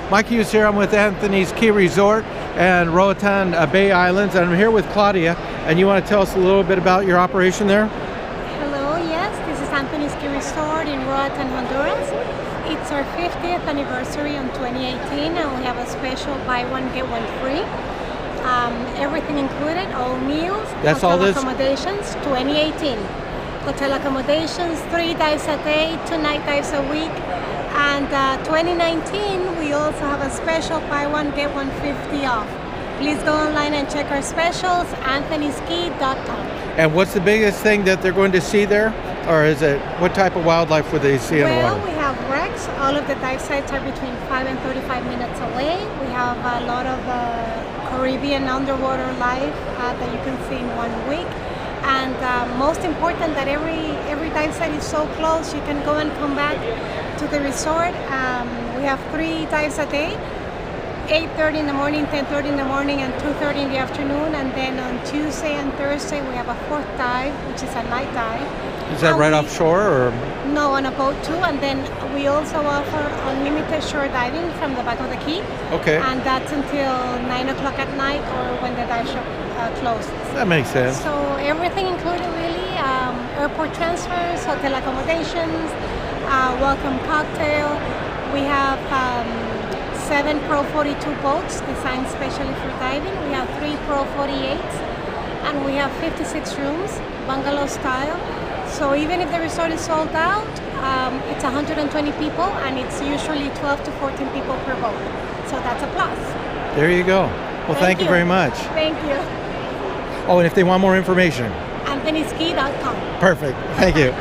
Mike Hughes here. I'm with Anthony's Key Resort and Roatan Bay Islands, and I'm here with Claudia. And you want to tell us a little bit about your operation there? Hello, yes, this is Anthony's Key Resort in Roatan, Honduras. It's our 50th anniversary on 2018, and we have a special buy one get one free. Everything included, all meals, That's hotel all this? accommodations, 2018. Hotel accommodations, 3 dives a day, 2 night dives a week. And 2019, we also have a special buy one get one 50 off. Please go online and check our specials, anthonyski.com. And what's the biggest thing that they're going to see there? Or is it, what type of wildlife would they see in the Well, water? we have wrecks. All of the dive sites are between 5 and 35 minutes away. We have a lot of Caribbean underwater life that you can see in 1 week. And most important, that every dive site is so close, you can go and come back to the resort. We have 3 dives a day, 8:30 in the morning, 10:30 in the morning, and 2:30 in the afternoon. And then on Tuesday and Thursday, we have a 4th dive, which is a night dive. Is that right offshore or? No, on a boat too. And then we also offer unlimited shore diving from the back of the key. Okay. And that's until 9 o'clock at night or when the dive shop closes. That makes sense. So everything included really, airport transfers, hotel accommodations, welcome cocktail. We have 7 Pro 42 boats designed specially for diving. We have 3 Pro 48s, and we have 56 rooms, bungalow style. So even if the resort is sold out, it's 120 people, and it's usually 12 to 14 people per boat. So that's a plus. There you go. Well, thank you very much. Thank you. Oh, and if they want more information? AnthonySki.com. Perfect. Thank you.